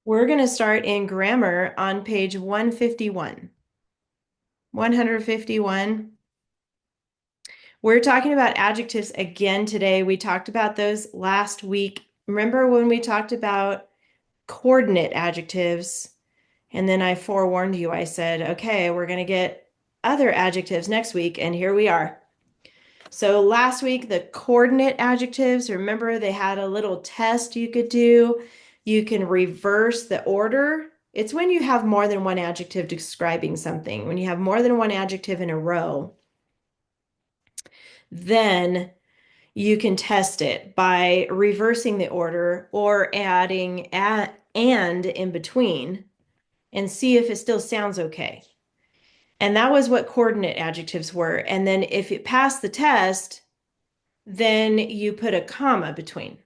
We're going to start in grammar on page 151. 151. We're talking about adjectives again today. We talked about those last week. Remember when we talked about coordinate adjectives? And then I forewarned you. I said, okay, we're going to get other adjectives next week. And here we are. So last week, the coordinate adjectives, remember they had a little test you could do. You can reverse the order. It's when you have more than one adjective describing something. When you have more than one adjective in a row, then you can test it by reversing the order or adding and in between and see if it still sounds okay. And that was what coordinate adjectives were. And then if it passed the test, then you put a comma between.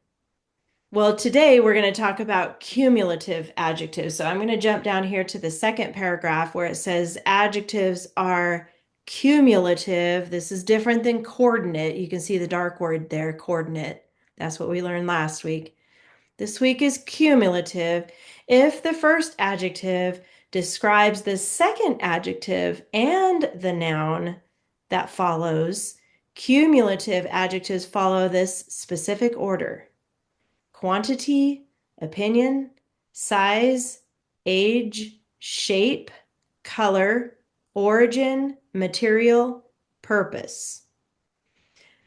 Well, today we're going to talk about cumulative adjectives. So I'm going to jump down here to the second paragraph where it says adjectives are cumulative. This is different than coordinate. You can see the dark word there, coordinate. That's what we learned last week. This week is cumulative if the first adjective describes the second adjective and the noun that follows. Cumulative adjectives follow this specific order: quantity, opinion, size, age, shape, color, origin, material, purpose.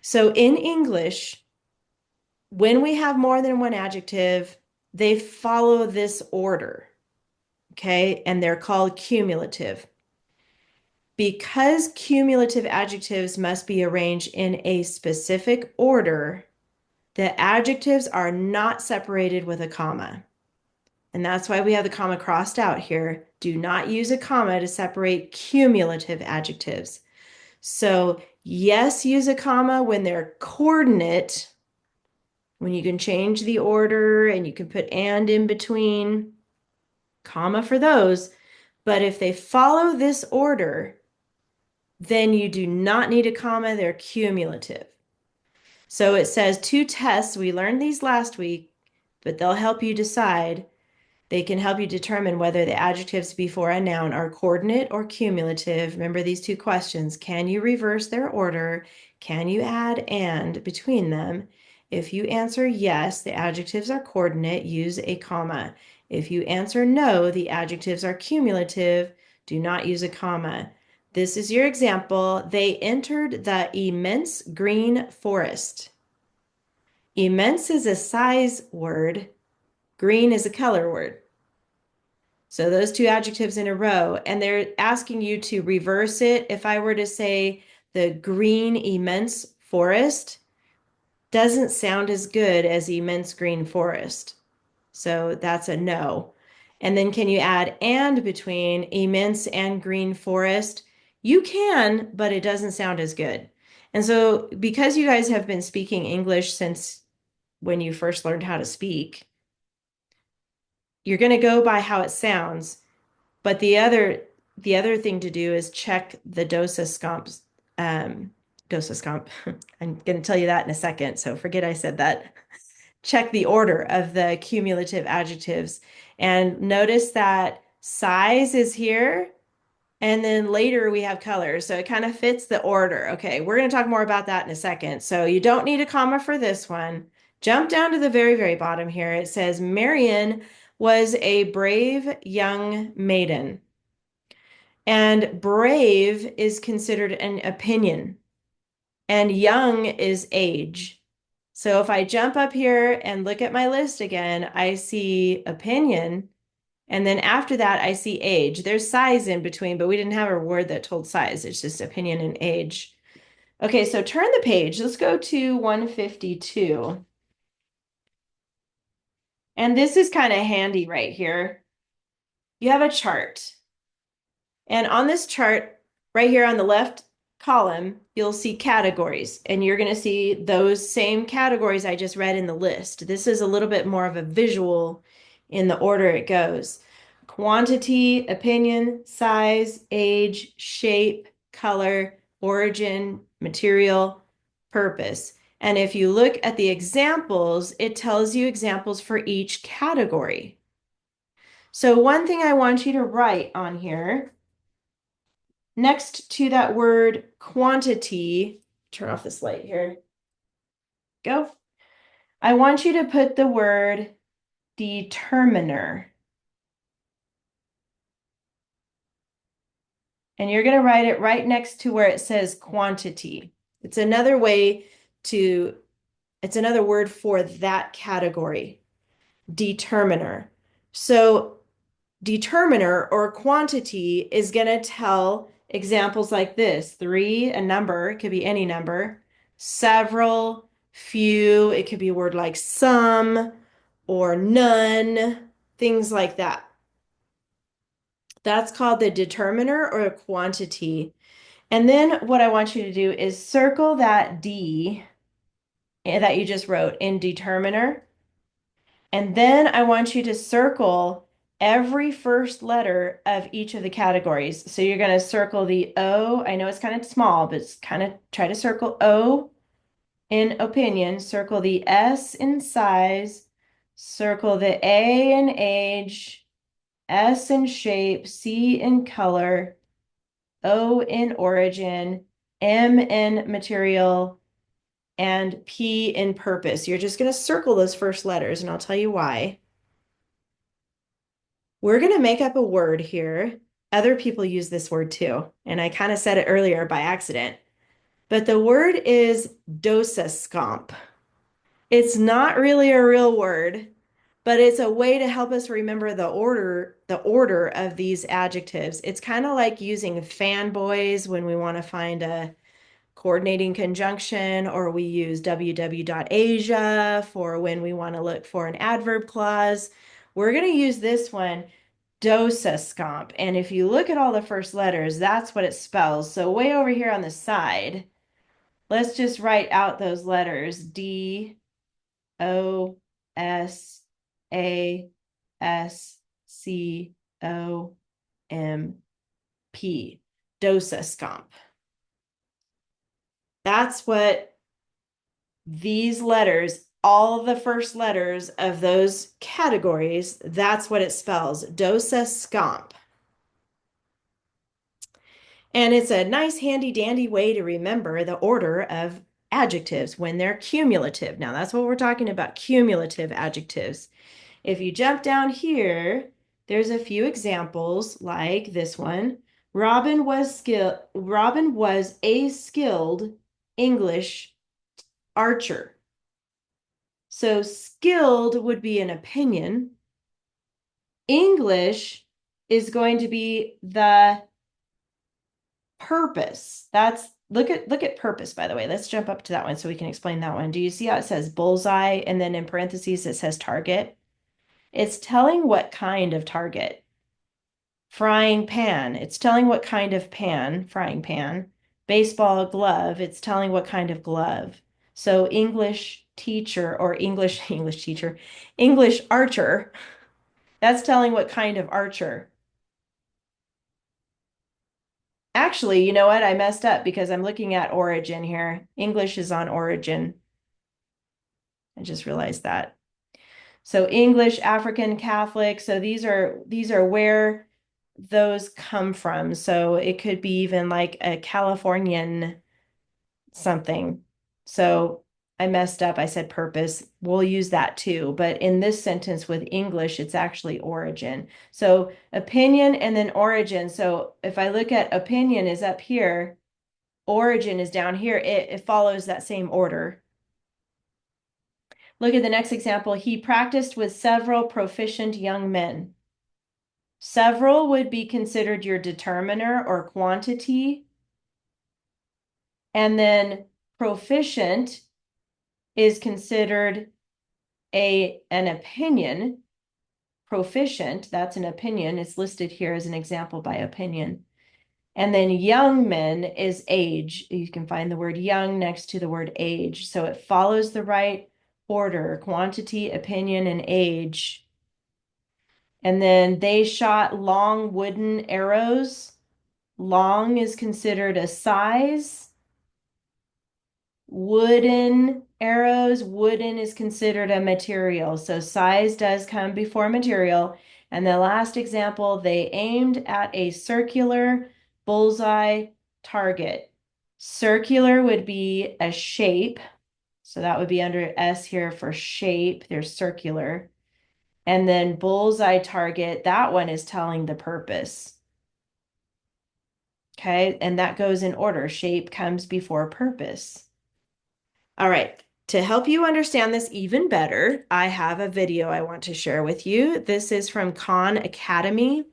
So in English, when we have more than one adjective, they follow this order, okay? And they're called cumulative. Because cumulative adjectives must be arranged in a specific order, the adjectives are not separated with a comma. And that's why we have the comma crossed out here. Do not use a comma to separate cumulative adjectives. So yes, use a comma when they're coordinate, when you can change the order and you can put and in between, comma for those. But if they follow this order, then you do not need a comma. They're cumulative. So it says two tests. We learned these last week, but they'll help you decide. They can help you determine whether the adjectives before a noun are coordinate or cumulative. Remember these two questions. Can you reverse their order? Can you add and between them? If you answer yes, the adjectives are coordinate, use a comma. If you answer no, the adjectives are cumulative, do not use a comma. This is your example. They entered the immense green forest. Immense is a size word. Green is a color word. So those two adjectives in a row, and they're asking you to reverse it. If I were to say the green immense forest, doesn't sound as good as immense green forest. So that's a no. And then can you add and between immense and green forest? You can, but it doesn't sound as good. And so because you guys have been speaking English since when you first learned how to speak, you're going to go by how it sounds. But the other thing to do is check the dosiscomps. Dosiscomp. I'm going to tell you that in a second, so forget I said that. Check the order of the cumulative adjectives and notice that size is here and then later we have color. So it kind of fits the order. Okay, we're going to talk more about that in a second. So you don't need a comma for this one. Jump down to the very, very bottom here. It says Marion was a brave young maiden. And brave is considered an opinion, and young is age. So if I jump up here and look at my list again, I see opinion. And then after that, I see age. There's size in between, but we didn't have a word that told size. It's just opinion and age. Okay, so turn the page. Let's go to 152. And this is kind of handy right here. You have a chart. And on this chart, right here on the left column, you'll see categories, and you're going to see those same categories I just read in the list. This is a little bit more of a visual in the order it goes. Quantity, opinion, size, age, shape, color, origin, material, purpose. And if you look at the examples, it tells you examples for each category. So one thing I want you to write on here, next to that word quantity, turn off this light here. Go. I want you to put the word determiner. And you're going to write it right next to where it says quantity. It's another way to, it's another word for that category, determiner. So determiner or quantity is going to tell examples like this: three, a number, it could be any number; several, few, it could be a word like some or none, things like that. That's called the determiner or a quantity. And then what I want you to do is circle that D that you just wrote in determiner. And then I want you to circle every first letter of each of the categories. So you're going to circle the O. I know it's kind of small, but it's kind of try to circle O in opinion, circle the S in size, circle the A in age, S in shape, C in color, O in origin, M in material, and P in purpose. You're just going to circle those first letters, and I'll tell you why. We're going to make up a word here. Other people use this word too, and I kind of said it earlier by accident. But the word is dosascomp. It's not really a real word, but it's a way to help us remember the order of these adjectives. It's kind of like using fanboys when we want to find a coordinating conjunction, or we use ww.asia for when we want to look for an adverb clause. We're going to use this one, dosascomp. And if you look at all the first letters, that's what it spells. So way over here on the side, let's just write out those letters: D, O, S, A, S, C, O, M, P. Dosascomp. That's what these letters, all of the first letters of those categories, that's what it spells, dosascomp. And it's a nice, handy, dandy way to remember the order of adjectives when they're cumulative. Now, that's what we're talking about, cumulative adjectives. If you jump down here, there's a few examples like this one. Robin was a skilled English archer. So skilled would be an opinion. English is going to be the purpose. That's look at purpose, by the way. Let's jump up to that one so we can explain that one. Do you see how it says bullseye and then in parentheses it says target? It's telling what kind of target. Frying pan, it's telling what kind of pan, frying pan. Baseball glove, it's telling what kind of glove. So English teacher or English teacher, English archer, that's telling what kind of archer. Actually, you know what? I messed up because I'm looking at origin here. English is on origin. I just realized that. So English, African, Catholic. So these are where those come from. So it could be even like a Californian something. So I messed up. I said purpose. We'll use that too. But in this sentence with English, it's actually origin. So opinion and then origin. So if I look at opinion is up here, origin is down here. It follows that same order. Look at the next example. He practiced with several proficient young men. Several would be considered your determiner or quantity. And then proficient is considered an opinion. Proficient, that's an opinion. It's listed here as an example by opinion. And then young men is age. You can find the word young next to the word age. So it follows the right order: quantity, opinion, and age. And then they shot long wooden arrows. Long is considered a size. Wooden arrows, wooden is considered a material. So size does come before material. And the last example, they aimed at a circular bullseye target. Circular would be a shape. So that would be under S here for shape. There's circular. And then bullseye target, that one is telling the purpose. Okay, and that goes in order. Shape comes before purpose. All right, to help you understand this even better, I have a video I want to share with you. This is from Khan Academy.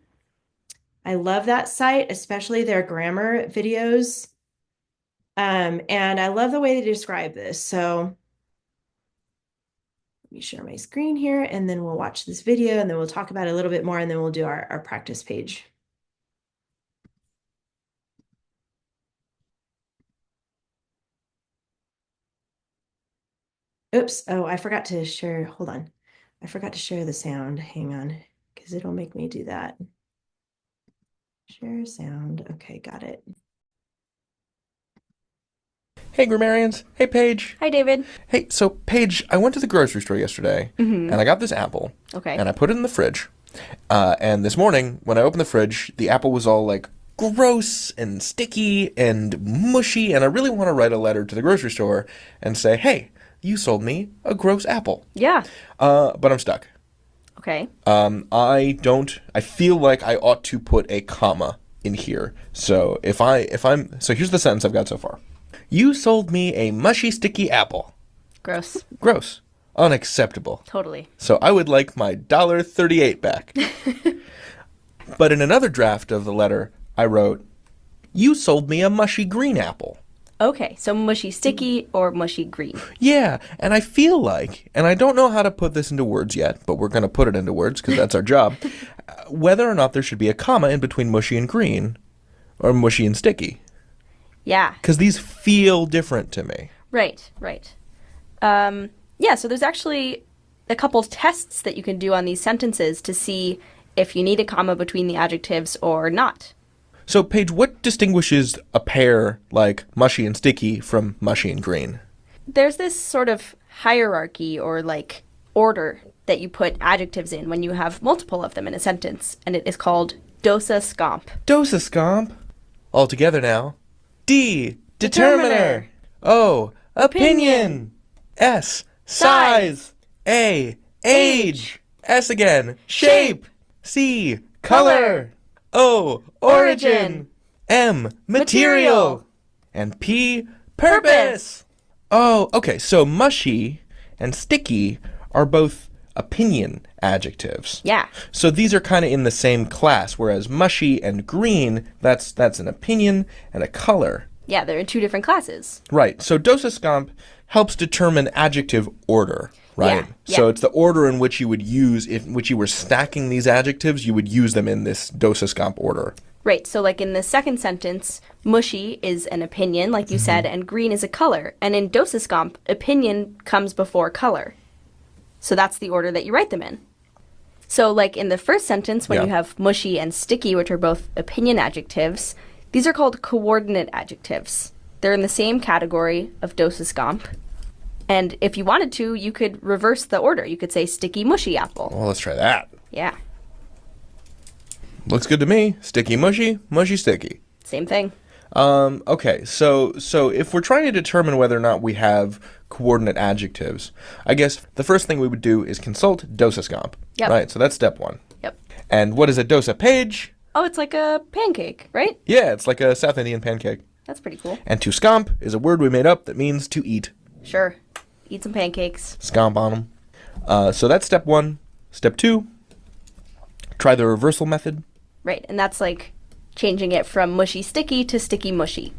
I love that site, especially their grammar videos. And I love the way they describe this. So let me share my screen here, and then we'll watch this video, and then we'll talk about it a little bit more, and then we'll do our practice page. Oops. Oh, I forgot to share. Hold on. I forgot to share the sound. Hang on, because it'll make me do that. Share sound. Okay, got it. Hey, grammarians. Hey, Paige. Hi, David. Hey, so Paige, I went to the grocery store yesterday, and I got this apple, Okay. and I put it in the fridge. And this morning, when I opened the fridge, the apple was all like gross and sticky and mushy, and I really want to write a letter to the grocery store and say, hey, you sold me a gross apple. Yeah. But I'm stuck. Okay. I feel like I ought to put a comma in here. So so here's the sentence I've got so far. You sold me a mushy, sticky apple. Gross. Gross. Unacceptable. Totally. So I would like my $1.38 back. But in another draft of the letter, I wrote, you sold me a mushy green apple. Okay. So mushy sticky or mushy green. Yeah, and I feel like, and I don't know how to put this into words yet, but we're going to put it into words because that's our job, whether or not there should be a comma in between mushy and green or mushy and sticky. Yeah. Because these feel different to me. Right. Yeah, so there's actually a couple tests that you can do on these sentences to see if you need a comma between the adjectives or not. So, Paige, what distinguishes a pair like mushy and sticky from mushy and green? There's this sort of hierarchy or like order that you put adjectives in when you have multiple of them in a sentence, and it is called dosa scomp. Dosa scomp. All together now. D, determiner. Determiner. O, opinion. S, size. A, age. S again, shape. C, color. O, origin. M, material. And P, purpose. Oh, okay, so mushy and sticky are both opinion adjectives. Yeah. So these are kind of in the same class, whereas mushy and green, that's an opinion and a color. Yeah, they're in two different classes. Right. So dosa scomp helps determine adjective order, right? Yeah. So it's the order in which you would use, in which you were stacking these adjectives, you would use them in this dosa scomp order. Right, so like in the second sentence, mushy is an opinion, like you said, and green is a color. And in dosa scomp, opinion comes before color. So that's the order that you write them in. So like in the first sentence, when you have mushy and sticky, which are both opinion adjectives, these are called coordinate adjectives. They're in the same category of dosa scomp. And if you wanted to, you could reverse the order. You could say sticky, mushy apple. Well, let's try that. Yeah, Looks good to me. Sticky, mushy, mushy, sticky. same thing. Okay, so if we're trying to determine whether or not we have coordinate adjectives, I guess the first thing we would do is consult dosa scomp. Yep. Right, so that's step one. Yep. And what is a dosa page? Oh, it's like a pancake, right? Yeah, it's like a South Indian pancake. That's pretty cool. And to scomp is a word we made up that means to eat. Sure. Eat some pancakes. Scomp on them. So that's step one. Step two, try the reversal method. Right, and that's like changing it from mushy sticky to sticky mushy.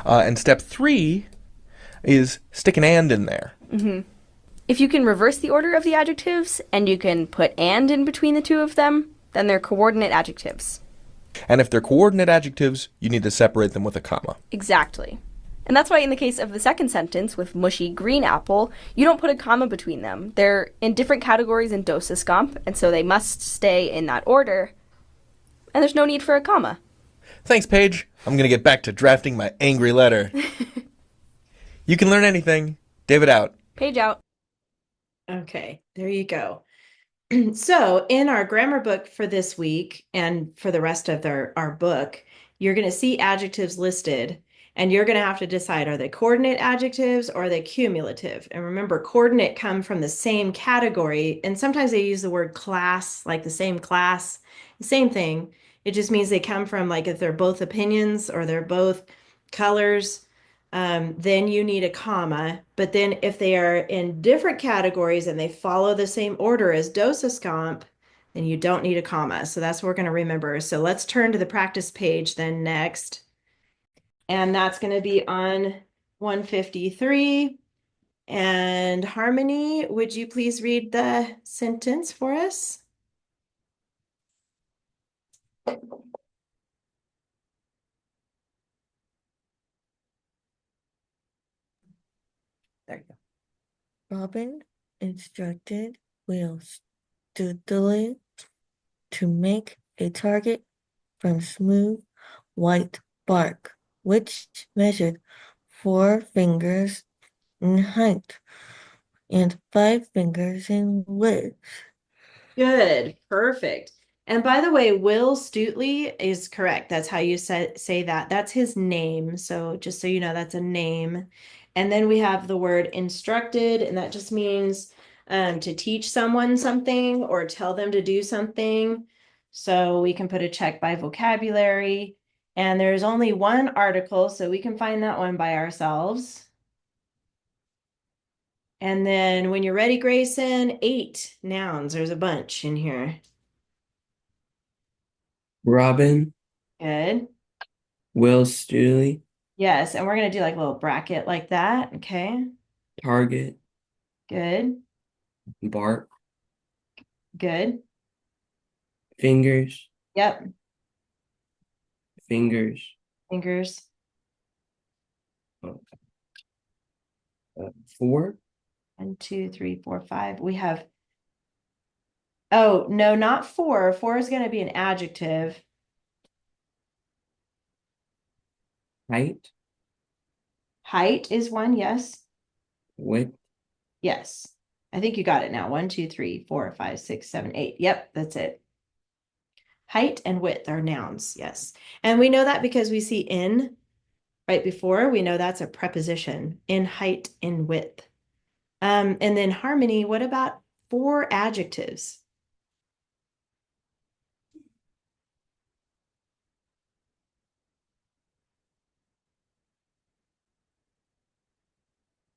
And step three is stick an and in there. Mm-hmm. If you can reverse the order of the adjectives and you can put and in between the two of them, then they're coordinate adjectives. And if they're coordinate adjectives, you need to separate them with a comma. Exactly. And that's why in the case of the second sentence with mushy green apple, you don't put a comma between them. They're in different categories in dosa scomp, and so they must stay in that order. And there's no need for a comma. Thanks, Paige. I'm going to get back to drafting my angry letter. You can learn anything. David out. Page out. Okay, there you go. So, in our grammar book for this week and for the rest of our book, you're going to see adjectives listed, and you're going to have to decide, are they coordinate adjectives or are they cumulative? And remember, coordinate come from the same category, and sometimes they use the word class, like the same class, same thing. It just means they come from, like, if they're both opinions or they're both colors, then you need a comma. But then if they are in different categories and they follow the same order as dosiscomp, then you don't need a comma. So that's what we're going to remember. So let's turn to the practice page then next. And that's going to be on 153. And Harmony, would you please read the sentence for us? There you go. Robin instructed Will steadily to make a target from smooth white bark, which measured 4 fingers in height and 5 fingers in width. Good, perfect. And by the way, Will Stutely is correct. That's how you say that. That's his name. So just so you know, that's a name. And then we have the word instructed, and that just means to teach someone something or tell them to do something. So we can put a check by vocabulary. And there's only one article, so we can find that one by ourselves. And then when you're ready, Grayson, 8 nouns. There's a bunch in here. Robin, Good. Will Stewie, Yes, and we're gonna do like a little bracket like that. Okay. Target, Good. Bark, Good. Fingers, Yep. Fingers, Fingers. uh, 4, 1, 2, 3, 4, 5. We have, oh, no, not 4. 4 is gonna be an adjective. Height, Height is 1, yes. Width, Yes. I think you got it now. 1, 2, 3, 4, 5, 6, 7, 8. Yep, that's it. Height and width are nouns, yes. And we know that because we see in right before, we know that's a preposition, in height, in width. And then Harmony, what about 4 adjectives?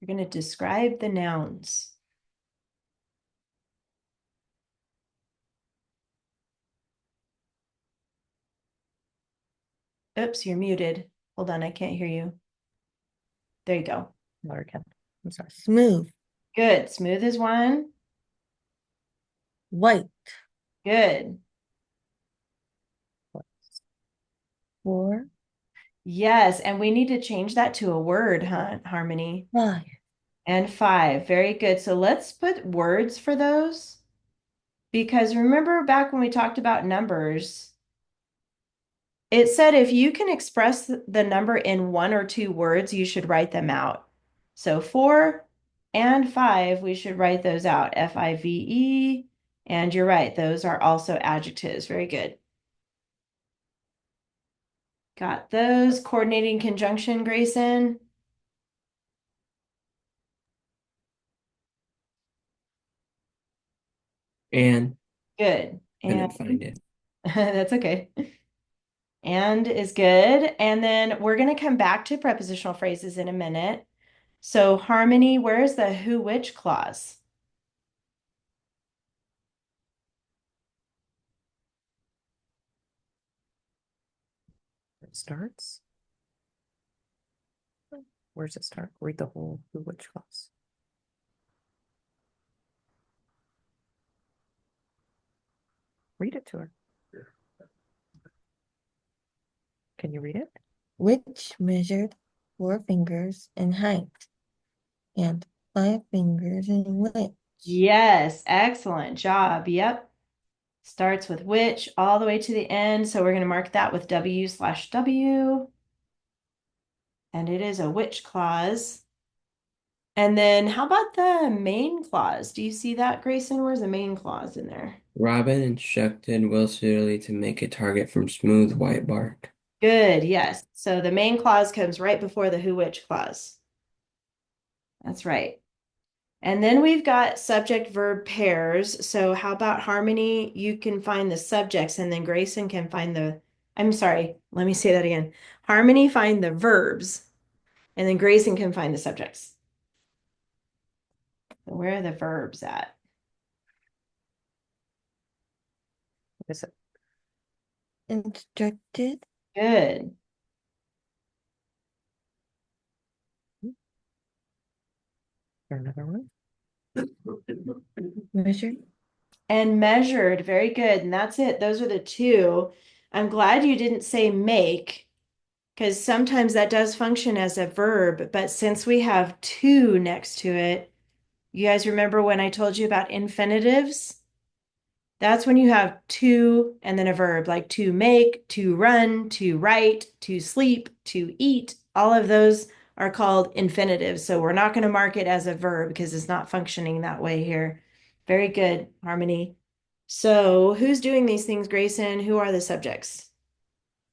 You're going to describe the nouns. Oops, you're muted. Hold on, I can't hear you. There you go. Or again. I'm sorry. Smooth, Good. Smooth is 1. white, Good. 4, Yes, and we need to change that to a word, huh, Harmony? 5. And 5. Very good. So let's put words for those. Because remember back when we talked about numbers, it said if you can express the number in 1 or 2 words, you should write them out. So 4 and 5, we should write those out. F-I-V-E. And you're right, those are also adjectives. Very good. Got those. Coordinating conjunction, Grayson. and Good. couldn't And find it. that's okay. And is good. And then we're going to come back to prepositional phrases in a minute. So Harmony, where's the who which clause? It starts. Where does it start? Read the whole who which clause. Read it to her. Can you read it? Which measured 4 fingers in height and 5 fingers in width. Yes, excellent job. Yep. Starts with which all the way to the end. So we're going to mark that with W/W. And it is a which clause. And then how about the main clause? Do you see that, Grayson? Where's the main clause in there? Robin instructed Will suitably to make a target from smooth white bark. Good, yes. So the main clause comes right before the who which clause. That's right. And then we've got subject verb pairs. So how about Harmony? You can find the subjects and then Grayson can find I'm sorry, let me say that again. Harmony find the verbs and then Grayson can find the subjects. So where are the verbs at? Is it Instructed, Good. there another one? measured, And measured, very good. And that's it. Those are the two. I'm glad you didn't say make, because sometimes that does function as a verb, but since we have to next to it, you guys remember when I told you about infinitives? That's when you have to and then a verb, like to make, to run, to write, to sleep, to eat. All of those are called infinitives. So we're not going to mark it as a verb because it's not functioning that way here. Very good, Harmony. So who's doing these things, Grayson? Who are the subjects?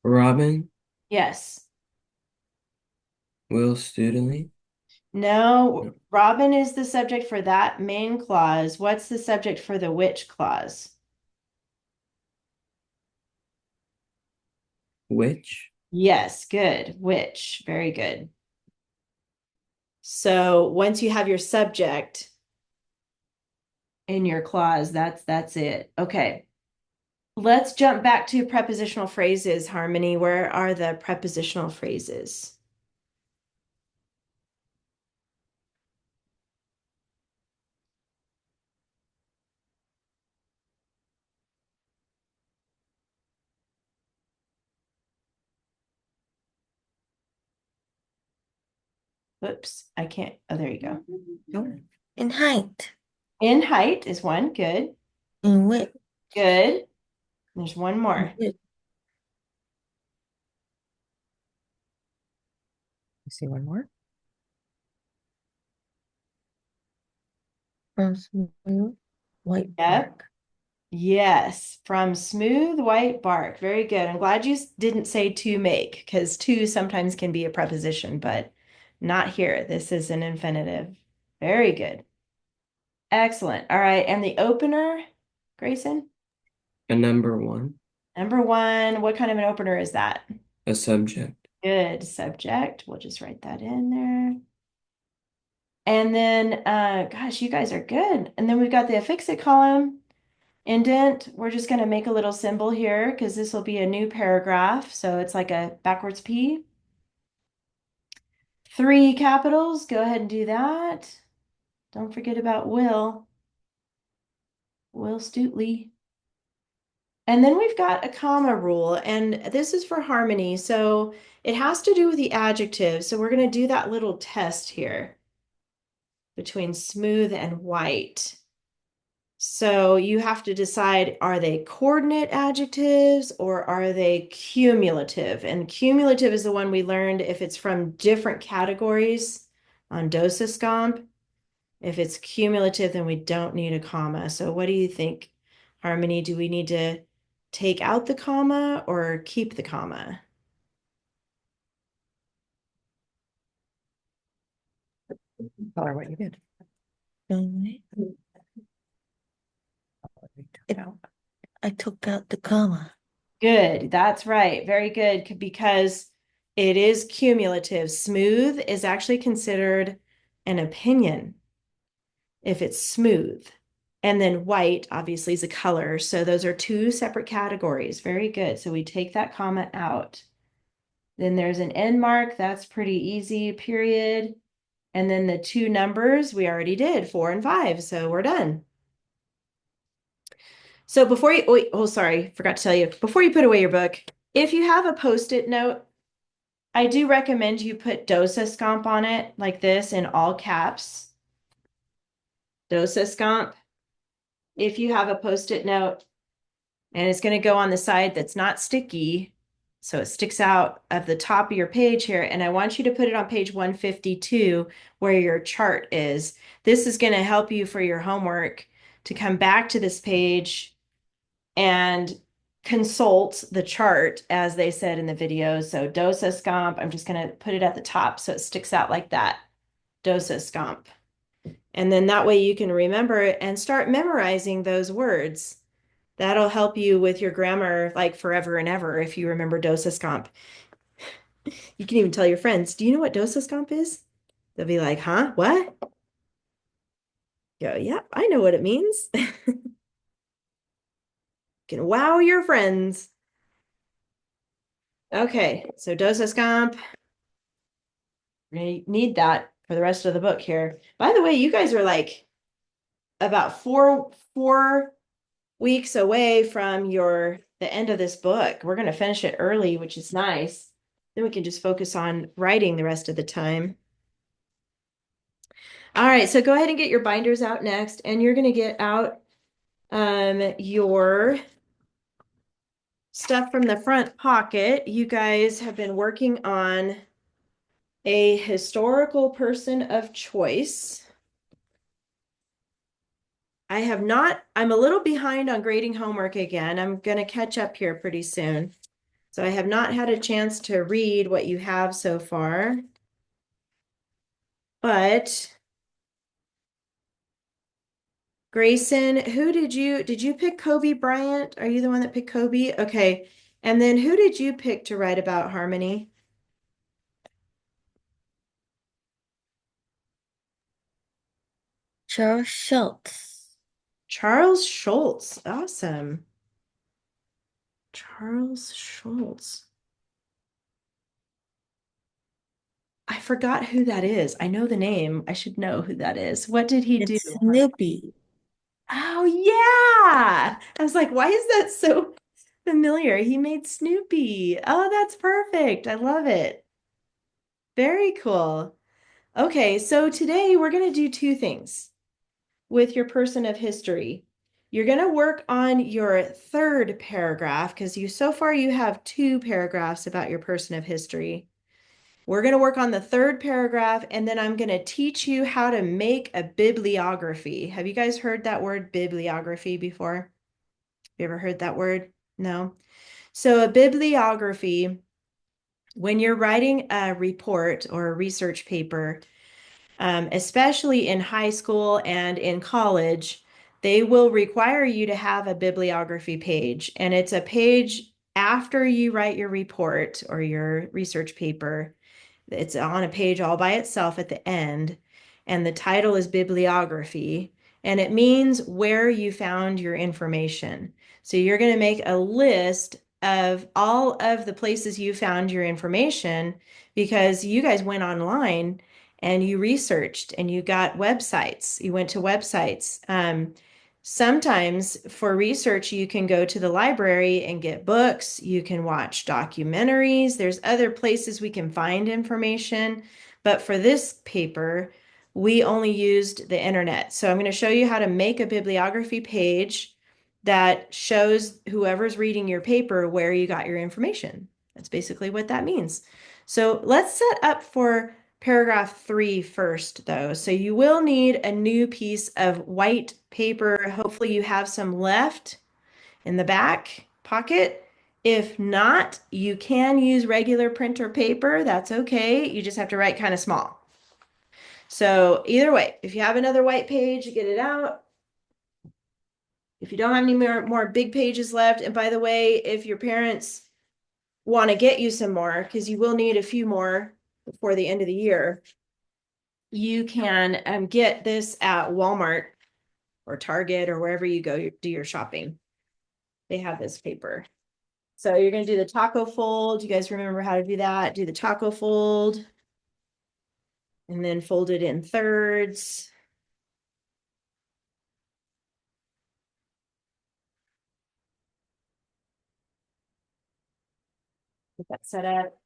Robin Yes. will studently. No, Robin is the subject for that main clause. What's the subject for the which clause? Which Yes, good. Which, very good. So once you have your subject in your clause, that's it. Okay. Let's jump back to prepositional phrases, Harmony. Where are the prepositional phrases? Oops, I can't. Oh, there you go. in height, In height is one. Good. in width, Good. There's one more. width, You see one more? from smooth, white Yep. bark. Yes, from smooth white bark. Very good. I'm glad you didn't say to make, because to sometimes can be a preposition, but not here. This is an infinitive. Very good. Excellent. All right. And the opener, Grayson? A number one. Number one, what kind of an opener is that? A subject. Good. Subject. We'll just write that in there. And then, gosh, you guys are good. And then we've got the affix-it column. Indent, we're just going to make a little symbol here because this will be a new paragraph. So it's like a backwards P. 3 capitals, go ahead and do that. Don't forget about Will Stutely. And then we've got a comma rule, and this is for Harmony. So it has to do with the adjective. So we're going to do that little test here between smooth and white. So you have to decide, are they coordinate adjectives or are they cumulative? And cumulative is the one we learned if it's from different categories on Dosiscomp. If it's cumulative, then we don't need a comma. So what do you think, Harmony? Do we need to take out the comma or keep the comma? Tell her what you did. Don't You took It- out. I took out the comma. Good, that's right. Very good, because it is cumulative. Smooth is actually considered an opinion if it's smooth. And then white, obviously, is a color. So those are two separate categories. Very good. So we take that comma out. Then there's an end mark. That's pretty easy, period. And then the two numbers we already did, 4 and 5. So we're done. So before you, oh, sorry, forgot to tell you, before you put away your book, if you have a Post-it note, I do recommend you put Dosiscomp on it like this in all caps. Dosiscomp. If you have a Post-it note and it's going to go on the side that's not sticky, So it sticks out of the top of your page here. And I want you to put it on page 152 where your chart is. This is going to help you for your homework to come back to this page and consult the chart, as they said in the video. So dosa scomp, I'm just going to put it at the top so it sticks out like that. Dosa scomp. And then that way you can remember it and start memorizing those words. That'll help you with your grammar like forever and ever if you remember dosa scomp. You can even tell your friends, do you know what dosa scomp is? They'll be like, huh? What? Go, yep, I know what it means. Can wow your friends. Okay, so dosa scomp. We need that for the rest of the book here. By the way, you guys are like about four weeks away from the end of this book. We're going to finish it early, which is nice. Then we can just focus on writing the rest of the time. All right, so go ahead and get your binders out next, and you're going to get out your stuff from the front pocket. You guys have been working on a historical person of choice. I'm a little behind on grading homework again. I'm going to catch up here pretty soon. So I have not had a chance to read what you have so far. But Grayson, did you pick Kobe Bryant? Are you the one that picked Kobe? Okay. And then who did you pick to write about harmony? Charles Schultz. Charles Schultz. Awesome. Charles Schultz. I forgot who that is. I know the name. I should know who that is. What did he do? It's Snoopy. Oh, yeah. I was like, why is that so familiar? He made Snoopy. Oh, that's perfect. I love it. Very cool. Okay, so today we're going to do two things with your person of history. You're going to work on your third paragraph because so far you have two paragraphs about your person of history. We're going to work on the third paragraph, and then I'm going to teach you how to make a bibliography. Have you guys heard that word bibliography before? You ever heard that word? No? So a bibliography, when you're writing a report or a research paper, especially in high school and in college, they will require you to have a bibliography page. And it's a page after you write your report or your research paper. It's on a page all by itself at the end. And the title is bibliography. And it means where you found your information. So you're going to make a list of all of the places you found your information because you guys went online and you researched and you got websites. You went to websites. Sometimes for research, you can go to the library and get books. You can watch documentaries. There's other places we can find information. But for this paper, we only used the internet. So I'm going to show you how to make a bibliography page that shows whoever's reading your paper where you got your information. That's basically what that means. So let's set up for paragraph 3 first, though. So you will need a new piece of white paper. Hopefully you have some left in the back pocket. If not, you can use regular printer paper. That's okay. You just have to write kind of small. So either way, if you have another white page, get it out. If you don't have any more big pages left, and by the way, if your parents want to get you some more, because you will need a few more before the end of the year, you can get this at Walmart or Target or wherever you go do your shopping. They have this paper. So you're going to do the taco fold. You guys remember how to do that? Do the taco fold and then fold it in thirds. Get that set up.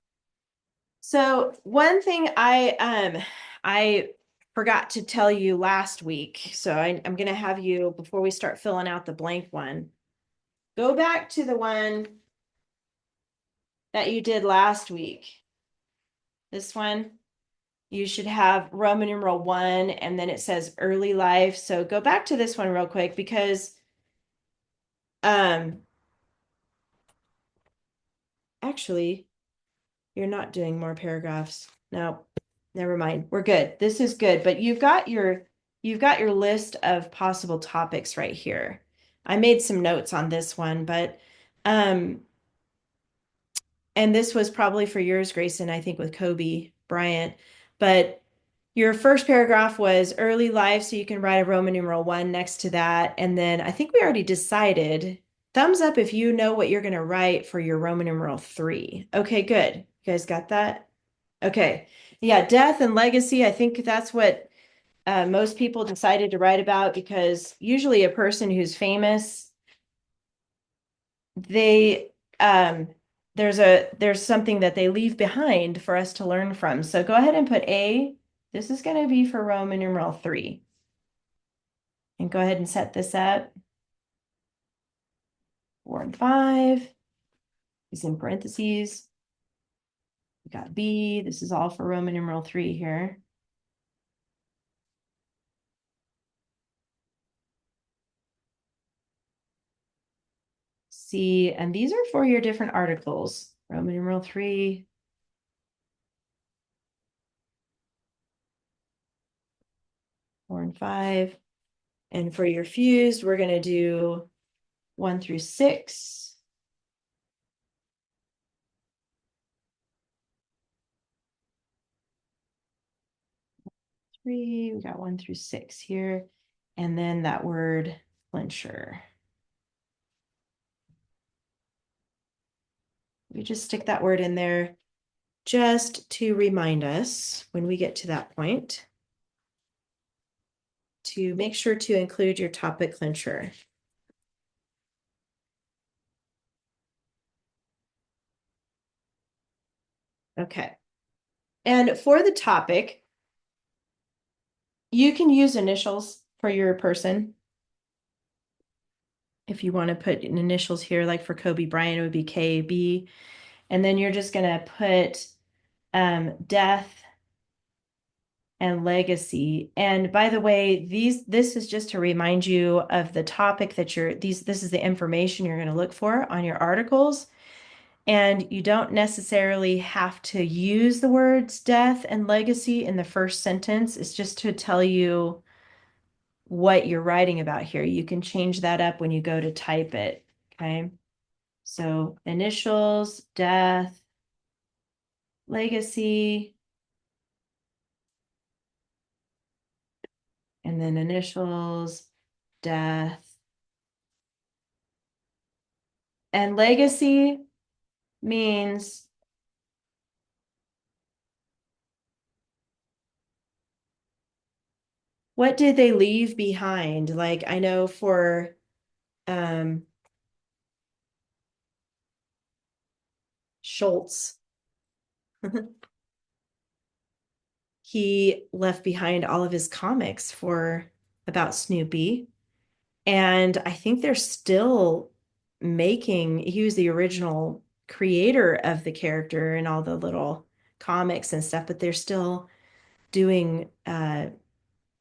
So one thing I forgot to tell you last week. So I'm going to have you, before we start filling out the blank one, go back to the one that you did last week. This one, you should have Roman numeral 1, and then it says early life. So go back to this one real quick because actually, you're not doing more paragraphs. No, never mind. We're good. This is good, but you've got your list of possible topics right here. I made some notes on this one, but and this was probably for yours, Grayson, I think with Kobe Bryant. But your first paragraph was early life, so you can write a Roman numeral 1 next to that. And then I think we already decided, thumbs up if you know what you're going to write for your Roman numeral 3. Okay, good. You guys got that? Okay. Yeah, death and legacy. I think that's what most people decided to write about because usually a person who's famous, they there's something that they leave behind for us to learn from. So go ahead and put A. This is going to be for Roman numeral 3. And go ahead and set this up. 4 and 5 is in parentheses. We got B. This is all for Roman numeral 3 here. C, and these are for your different articles. Roman numeral 3. Four and 5. And for your fused, we're going to do 1 through 6. We got 1 through 6 here. And then that word clincher. We just stick that word in there just to remind us when we get to that point to make sure to include your topic clincher. Okay. And for the topic, you can use initials for your person. If you want to put initials here, like for Kobe Bryant, it would be KB. And then you're just going to put death and legacy. And by the way, this is just to remind you of the topic that this is the information you're going to look for on your articles. And you don't necessarily have to use the words death and legacy in the first sentence. It's just to tell you what you're writing about here. You can change that up when you go to type it. Okay. So initials, death, legacy, and then initials, death, and legacy means what did they leave behind? Like I know for Schultz, he left behind all of his comics for about Snoopy. And I think they're still making, he was the original creator of the character and all the little comics and stuff, but they're still doing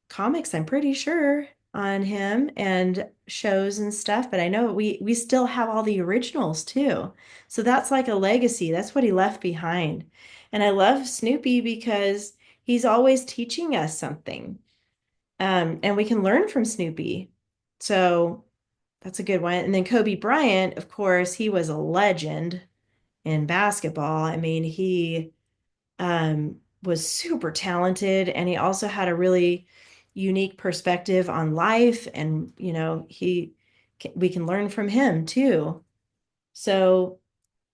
comics, I'm pretty sure, on him and shows and stuff. But I know we still have all the originals too. So that's like a legacy. That's what he left behind. And I love Snoopy because he's always teaching us something. And we can learn from Snoopy. So that's a good one. And then Kobe Bryant, of course, he was a legend in basketball. I mean, he was super talented and he also had a really unique perspective on life. And, you know, we can learn from him too. So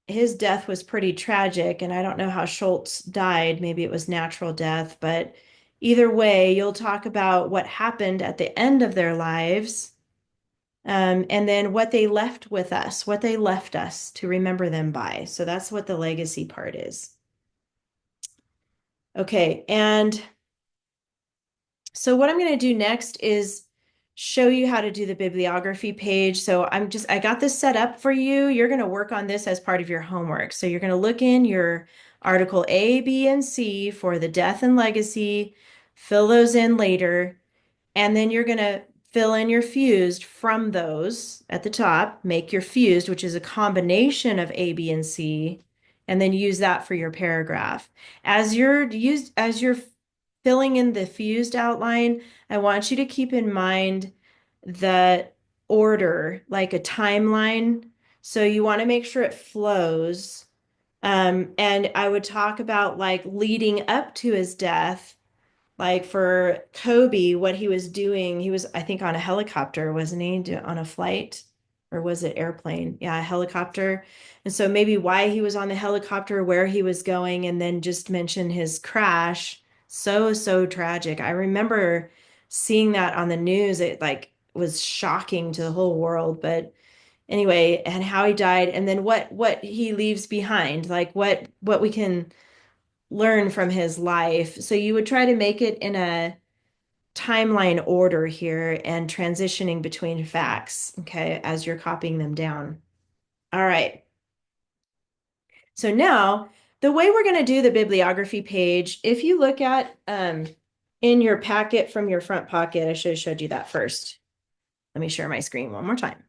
his death was pretty tragic. And I don't know how Schultz died. Maybe it was natural death, but either way, you'll talk about what happened at the end of their lives. And then what they left with us, what they left us to remember them by. So that's what the legacy part is. Okay, and so what I'm going to do next is show you how to do the bibliography page. So I got this set up for you. You're going to work on this as part of your homework. So you're going to look in your article A, B, and C for the death and legacy, fill those in later, and then you're going to fill in your fused from those at the top, make your fused, which is a combination of A, B, and C, and then use that for your paragraph. As you're filling in the fused outline, I want you to keep in mind the order, like a timeline. So you want to make sure it flows. And I would talk about like leading up to his death, like for Kobe, what he was doing. He was, I think, on a helicopter, wasn't he? On a flight, or was it airplane? Yeah, a helicopter. And so maybe why he was on the helicopter, where he was going, and then just mention his crash. So, so tragic. I remember seeing that on the news. It like was shocking to the whole world. But anyway, and how he died, and then what he leaves behind, like what we can learn from his life. So you would try to make it in a timeline order here and transitioning between facts, okay, as you're copying them down. All right. So now the way we're going to do the bibliography page, if you look at in your packet from your front pocket, I should have showed you that first. Let me share my screen one more time.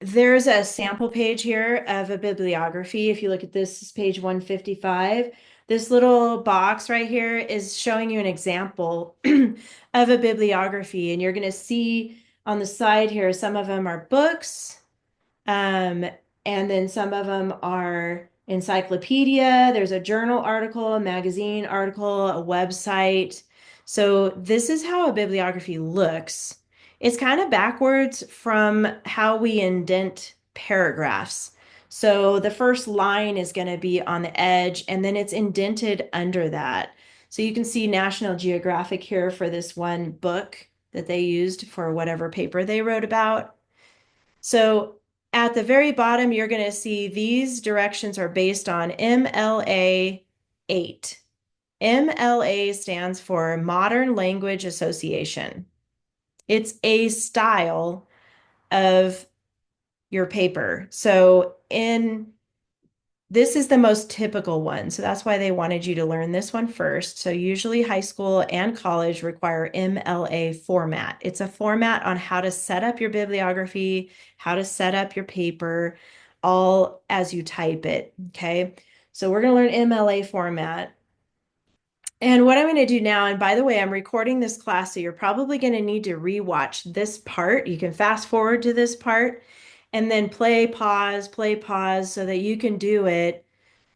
There's a sample page here of a bibliography. If you look at this, is page 155. This little box right here is showing you an example of a bibliography. And you're going to see on the side here, some of them are books, and then some of them are encyclopedia. There's a journal article, a magazine article, a website. So this is how a bibliography looks. It's kind of backwards from how we indent paragraphs. So the first line is going to be on the edge, and then it's indented under that. So you can see National Geographic here for this one book that they used for whatever paper they wrote about. So at the very bottom, you're going to see these directions are based on MLA 8. MLA stands for Modern Language Association. It's a style of your paper. So this is the most typical one. So that's why they wanted you to learn this one first. So usually high school and college require MLA format. It's a format on how to set up your bibliography, how to set up your paper, all as you type it. Okay. So we're going to learn MLA format. And what I'm going to do now, and by the way, I'm recording this class, so you're probably going to need to rewatch this part. You can fast forward to this part and then play, pause, so that you can do it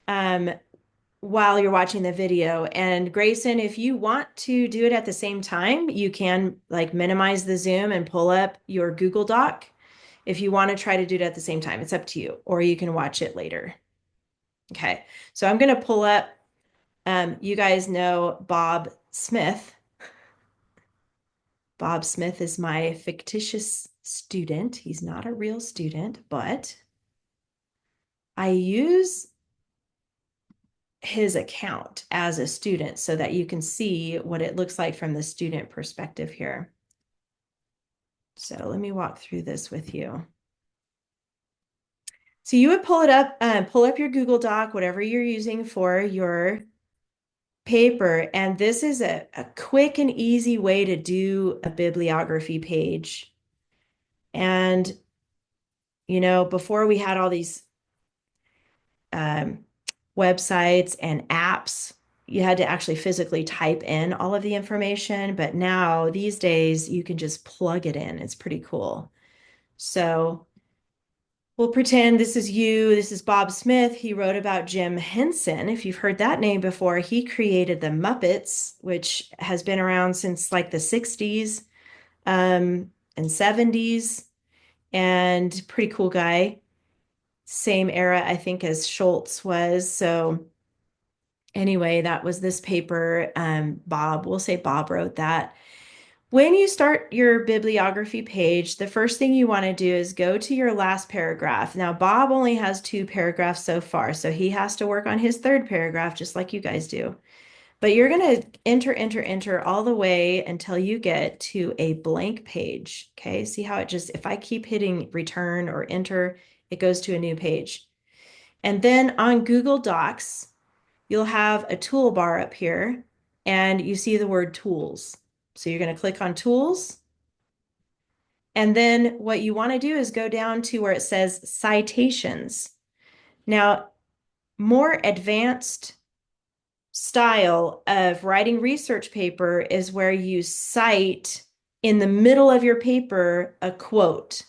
while you're watching the video. And Grayson, if you want to do it at the same time, you can like minimize the Zoom and pull up your Google Doc if you want to try to do it at the same time. It's up to you, or you can watch it later. Okay, so I'm going to pull up. You guys know Bob Smith. Bob Smith is my fictitious student. He's not a real student, but I use his account as a student so that you can see what it looks like from the student perspective here. So let me walk through this with you. So you would pull up your Google Doc, whatever you're using for your paper, and this is a quick and easy way to do a bibliography page. And, you know, before we had all these websites and apps, you had to actually physically type in all of the information, but now these days you can just plug it in. It's pretty cool. So we'll pretend this is you. This is Bob Smith. He wrote about Jim Henson. If you've heard that name before, he created the Muppets, which has been around since like the 60s and 70s, and pretty cool guy. Same era, I think, as Schultz was. So anyway, that was this paper. We'll say Bob wrote that. When you start your bibliography page, the first thing you want to do is go to your last paragraph. Now, Bob only has 2 paragraphs so far, so he has to work on his 3rd paragraph, just like you guys do. But you're going to enter all the way until you get to a blank page. Okay, see how it just, if I keep hitting return or enter, it goes to a new page. And then on Google Docs, you'll have a toolbar up here and you see the word tools. So you're going to click on tools. And then what you want to do is go down to where it says citations. Now, more advanced style of writing research paper is where you cite in the middle of your paper a quote.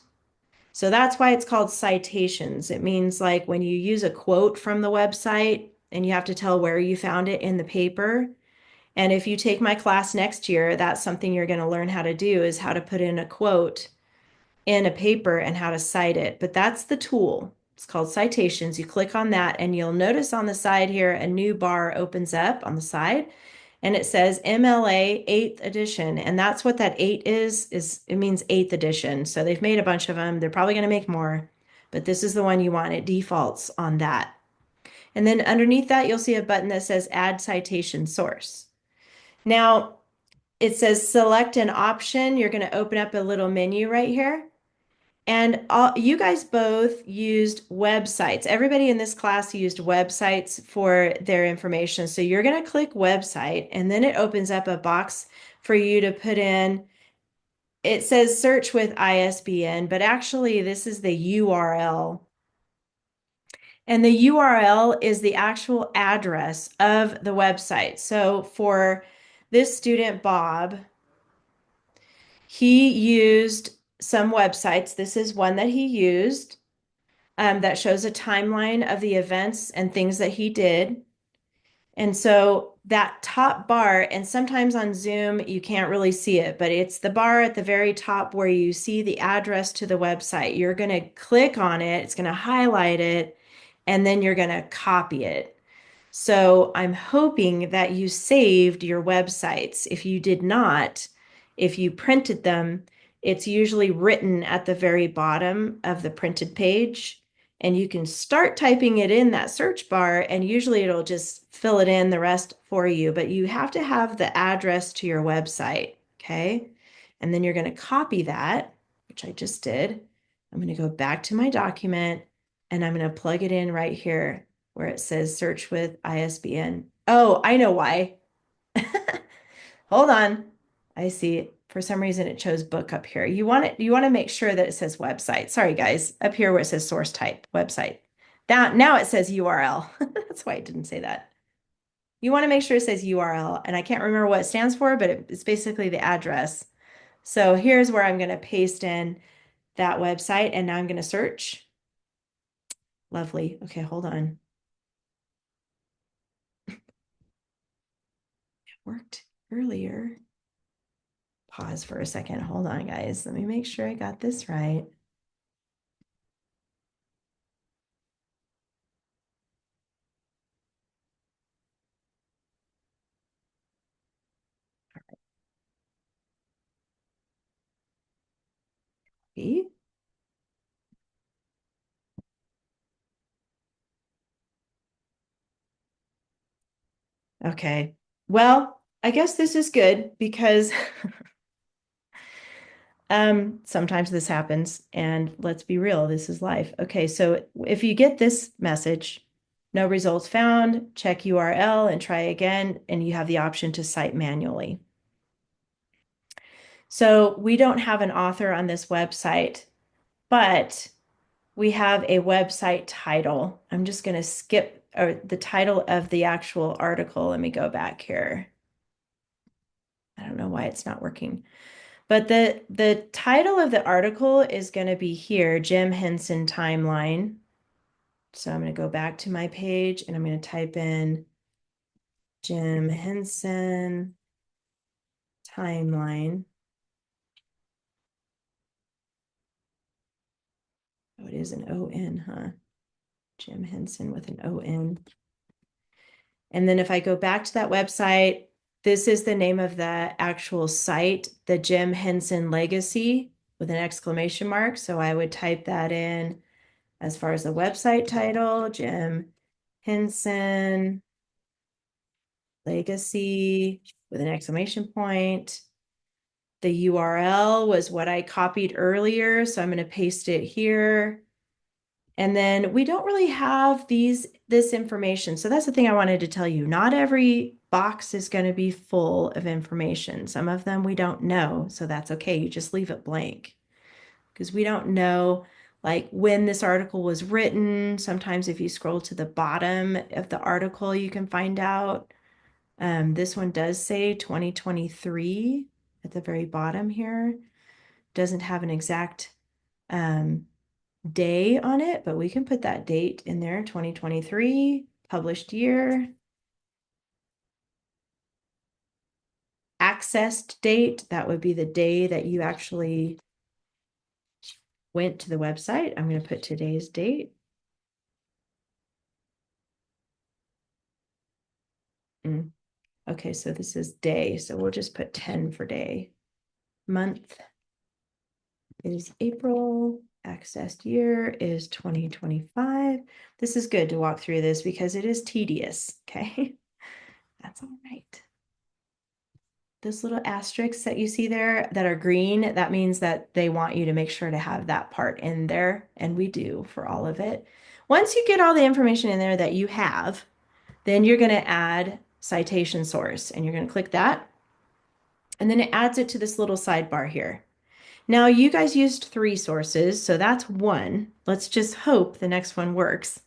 So that's why it's called citations. It means like when you use a quote from the website and you have to tell where you found it in the paper. And if you take my class next year, that's something you're going to learn how to do is how to put in a quote in a paper and how to cite it. But that's the tool. It's called citations. You click on that and you'll notice on the side here, a new bar opens up on the side and it says MLA 8th edition. And that's what that 8 is it means 8th edition. So they've made a bunch of them. They're probably going to make more, but this is the one you want. It defaults on that. And then underneath that, you'll see a button that says add citation source. Now, it says select an option. You're going to open up a little menu right here. And you guys both used websites. Everybody in this class used websites for their information. So you're going to click website, and then it opens up a box for you to put in. It says search with ISBN, but actually this is the URL. And the URL is the actual address of the website. So for this student, Bob, he used some websites. This is one that he used that shows a timeline of the events and things that he did. And so that top bar, and sometimes on Zoom, you can't really see it, but it's the bar at the very top where you see the address to the website. You're going to click on it, it's going to highlight it, and then you're going to copy it. So I'm hoping that you saved your websites. If you did not, if you printed them, it's usually written at the very bottom of the printed page. And you can start typing it in that search bar, and usually it'll just fill it in the rest for you. But you have to have the address to your website, okay? And then you're going to copy that, which I just did. I'm going to go back to my document, and I'm going to plug it in right here where it says search with ISBN. Oh, I know why. Hold on. I see. For some reason, it chose book up here. You want to make sure that it says website. Sorry, guys. Up here where it says source type, website. Now it says URL. That's why it didn't say that. You want to make sure it says URL, and I can't remember what it stands for, but it's basically the address. So here's where I'm going to paste in that website, and now I'm going to search. Lovely. Okay, hold on. It worked earlier. Pause for a second. Hold on, guys. Let me make sure I got this right. Copy. Okay. Well, I guess this is good because sometimes this happens, and let's be real, this is life. Okay, so if you get this message, no results found, check URL and try again, and you have the option to cite manually. So we don't have an author on this website, but we have a website title. I'm just going to skip the title of the actual article. Let me go back here. I don't know why it's not working. But the title of the article is going to be here, Jim Henson Timeline. So I'm going to go back to my page and I'm going to type in Jim Henson Timeline. Oh, it is an O-N, huh? Jim Henson with an O-N. And then if I go back to that website, this is the name of the actual site, the Jim Henson Legacy with an exclamation mark. So I would type that in as far as the website title, Jim Henson legacy with an exclamation point. The URL was what I copied earlier, so I'm going to paste it here. And then we don't really have this information. So that's the thing I wanted to tell you. Not every box is going to be full of information. Some of them we don't know, so that's okay. You just leave it blank because we don't know like when this article was written. Sometimes if you scroll to the bottom of the article, you can find out. This one does say 2023 at the very bottom here. Doesn't have an exact day on it, but we can put that date in there, 2023, published year. Accessed date, that would be the day that you actually went to the website. I'm going to put today's date. Okay, so this is day, so we'll just put 10 for day. Month is April. Accessed year is 2025. This is good to walk through this because it is tedious, okay? That's all right. Those little asterisks that you see there that are green, that means that they want you to make sure to have that part in there, and we do for all of it. Once you get all the information in there that you have, then you're going to add citation source, and you're going to click that, and then it adds it to this little sidebar here. Now, you guys used 3 sources, so that's 1. Let's just hope the next one works.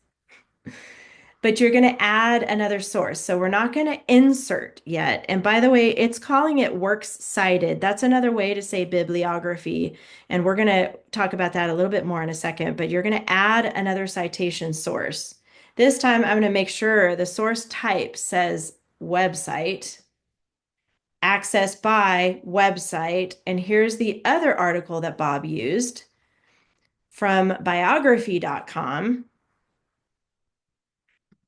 But you're going to add another source. So we're not going to insert yet. And by the way, it's calling it works cited. That's another way to say bibliography. And we're going to talk about that a little bit more in a second, but you're going to add another citation source. This time I'm going to make sure the source type says website, access by website. And here's the other article that Bob used from biography.com.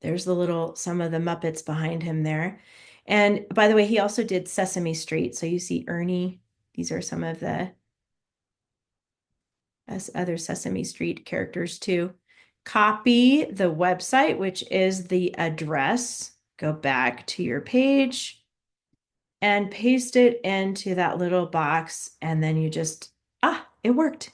There's some of the Muppets behind him there. And by the way, he also did Sesame Street. So you see Ernie. These are some of the other Sesame Street characters too. Copy the website, which is the address. Go back to your page and paste it into that little box. And then you just, it worked.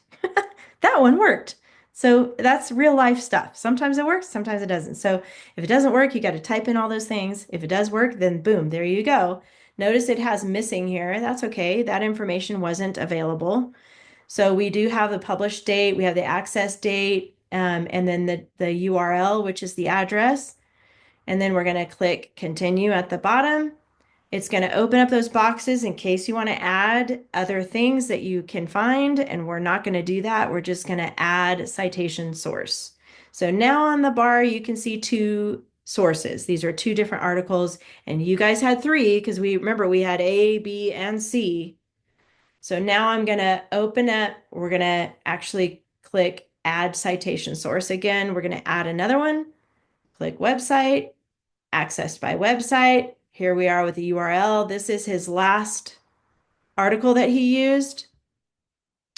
That one worked. So that's real life stuff. Sometimes it works, sometimes it doesn't. So if it doesn't work, you got to type in all those things. If it does work, then boom, there you go. Notice it has missing here. That's okay. That information wasn't available. So we do have the published date, we have the access date, and then the URL, which is the address. And then we're going to click continue at the bottom. It's going to open up those boxes in case you want to add other things that you can find, and we're not going to do that. We're just going to add citation source. So now on the bar, you can see 2 sources. These are 2 different articles, and you guys had 3 because remember we had A, B, and C. So now I'm going to open up, we're going to actually click add citation source again. We're going to add another one, click website, accessed by website. Here we are with the URL. This is his last article that he used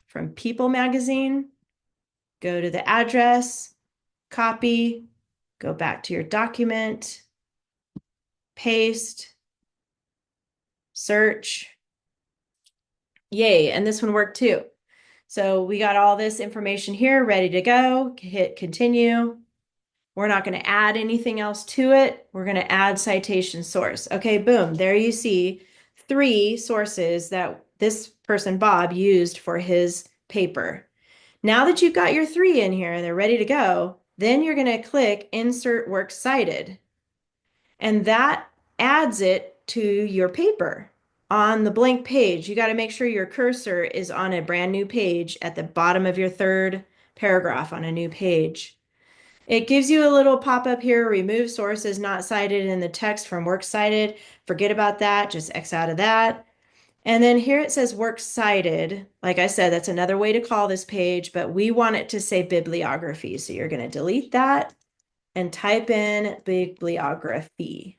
from People magazine. Go to the address, copy, go back to your document, paste, search. Yay, and this one worked too. So we got all this information here ready to go. Hit continue. We're not going to add anything else to it. We're going to add citation source. Okay, boom. There you see 3 sources that this person, Bob, used for his paper. Now that you've got your 3 in here and they're ready to go, then you're going to click Insert Works Cited. And that adds it to your paper. On the blank page, you got to make sure your cursor is on a brand new page at the bottom of your 3rd paragraph on a new page. It gives you a little pop-up here, remove sources not cited in the text from works cited. Forget about that, just X out of that. And then here it says works cited. Like I said, that's another way to call this page, but we want it to say bibliography. So you're going to delete that and type in bibliography.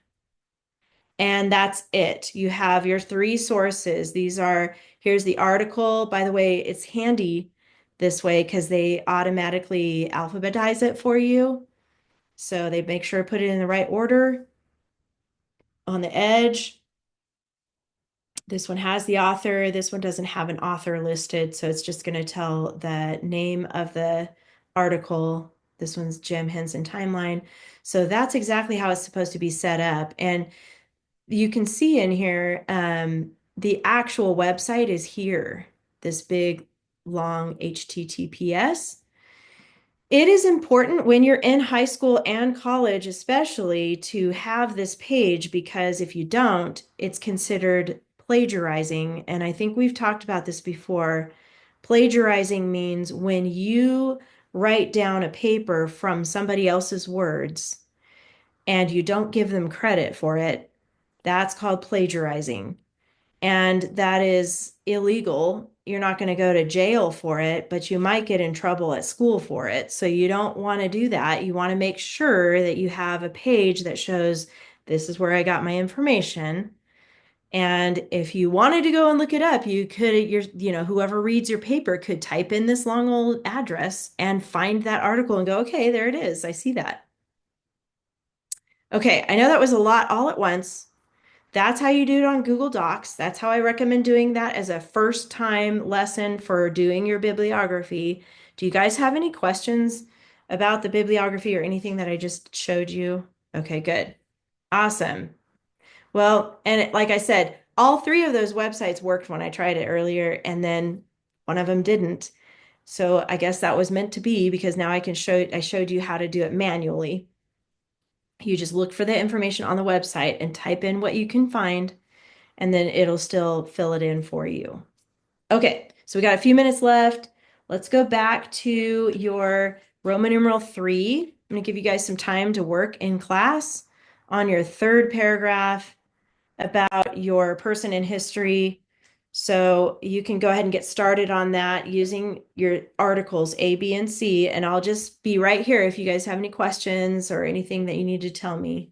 And that's it. You have your 3 sources. Here's the article. By the way, it's handy this way because they automatically alphabetize it for you. So they make sure to put it in the right order. on the edge. This one has the author. This one doesn't have an author listed, so it's just going to tell the name of the article. This one's Jim Henson Timeline. So that's exactly how it's supposed to be set up. And you can see in here, the actual website is here, this big long HTTPS. It is important when you're in high school and college, especially, to have this page because if you don't, it's considered plagiarizing. And I think we've talked about this before. Plagiarizing means when you write down a paper from somebody else's words and you don't give them credit for it, that's called plagiarizing. And that is illegal. You're not going to go to jail for it, but you might get in trouble at school for it. So you don't want to do that. You want to make sure that you have a page that shows this is where I got my information. And if you wanted to go and look it up, you could, whoever reads your paper could type in this long old address and find that article and go, okay, there it is. I see that. Okay, I know that was a lot all at once. That's how you do it on Google Docs. That's how I recommend doing that as a first time lesson for doing your bibliography. Do you guys have any questions about the bibliography or anything that I just showed you? Okay, good. Awesome. Well, and like I said, all three of those websites worked when I tried it earlier, and then one of them didn't. So I guess that was meant to be because now I showed you how to do it manually. You just look for the information on the website and type in what you can find, and then it'll still fill it in for you. Okay, so we got a few minutes left. Let's go back to your Roman numeral 3. I'm going to give you guys some time to work in class on your third paragraph about your person in history. So you can go ahead and get started on that using your articles A, B, and C, and I'll just be right here if you guys have any questions or anything that you need to tell me.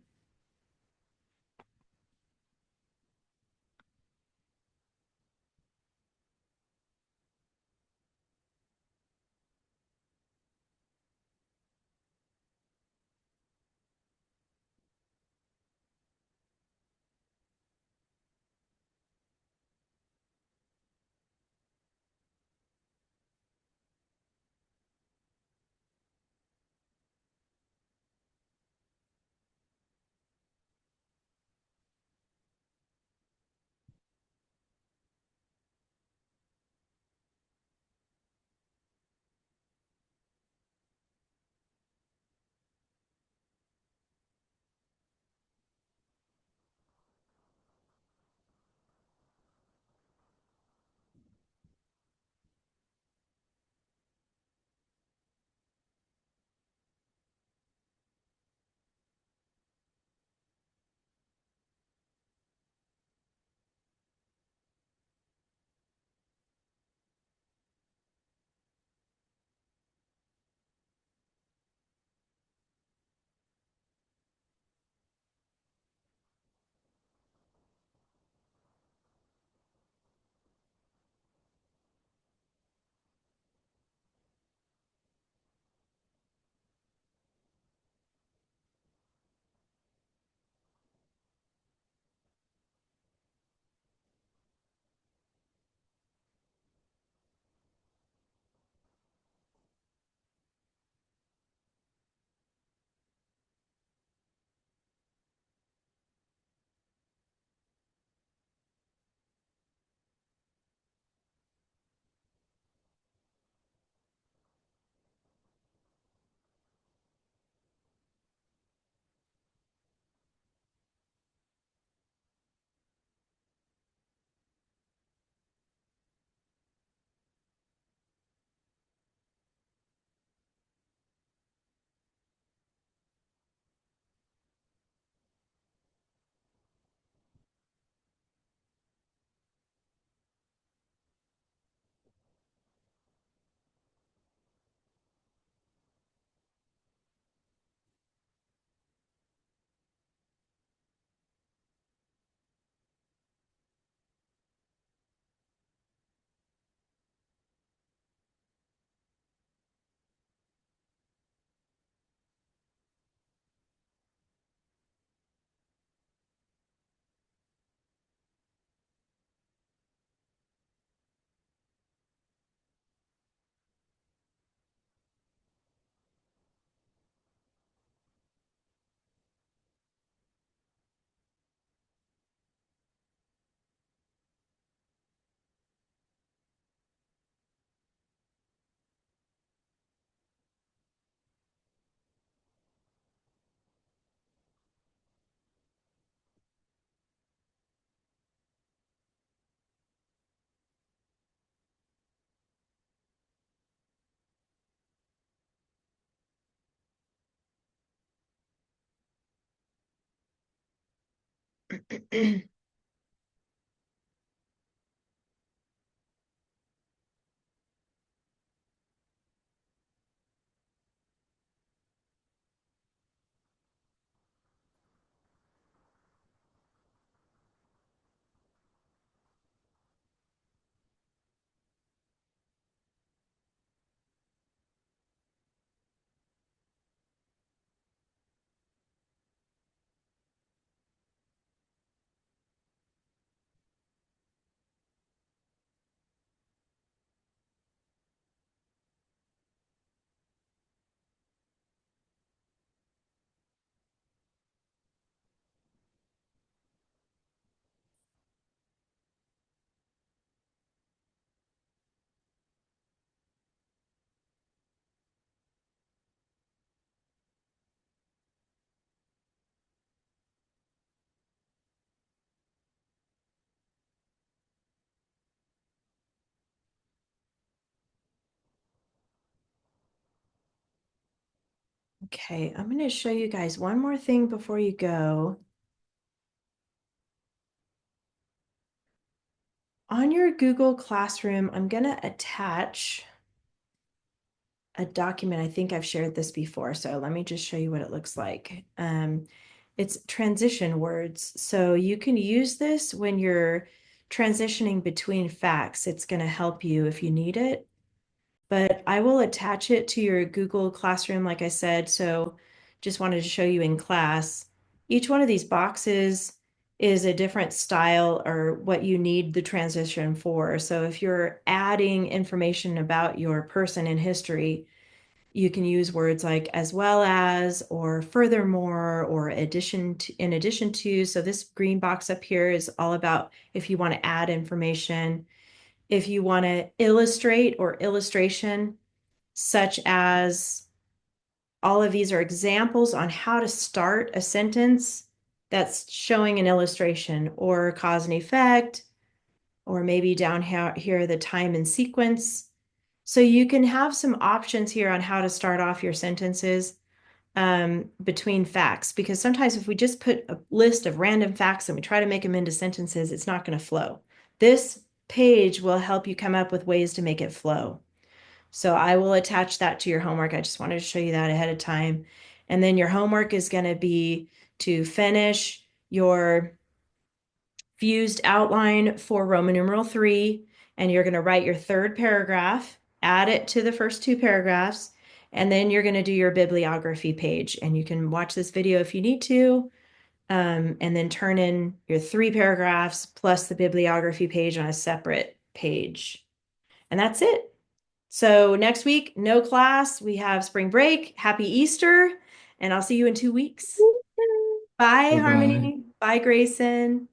Okay, I'm going to show you guys one more thing before you go. On your Google Classroom, I'm going to attach a document. I think I've shared this before, so let me just show you what it looks like. It's transition words. So you can use this when you're transitioning between facts. It's going to help you if you need it. But I will attach it to your Google Classroom, like I said. So just wanted to show you in class. Each one of these boxes is a different style or what you need the transition for. So if you're adding information about your person in history, you can use words like as well as, or furthermore, or addition to, in addition to. So this green box up here is all about if you want to add information, if you want to illustrate or illustration, such as all of these are examples on how to start a sentence that's showing an illustration or cause and effect, or maybe down here the time and sequence. So you can have some options here on how to start off your sentences between facts, because sometimes if we just put a list of random facts and we try to make them into sentences, it's not going to flow. This page will help you come up with ways to make it flow. So I will attach that to your homework. I just wanted to show you that ahead of time. And then your homework is going to be to finish your fused outline for Roman numeral 3, and you're going to write your third paragraph, add it to the first two paragraphs, and then you're going to do your bibliography page. And you can watch this video if you need to, and then turn in your 3 paragraphs plus the bibliography page on a separate page. And that's it. So next week, no class. We have spring break. Happy Easter, and I'll see you in 2 weeks. Bye, Bye-bye. Harmony. Bye, Grayson.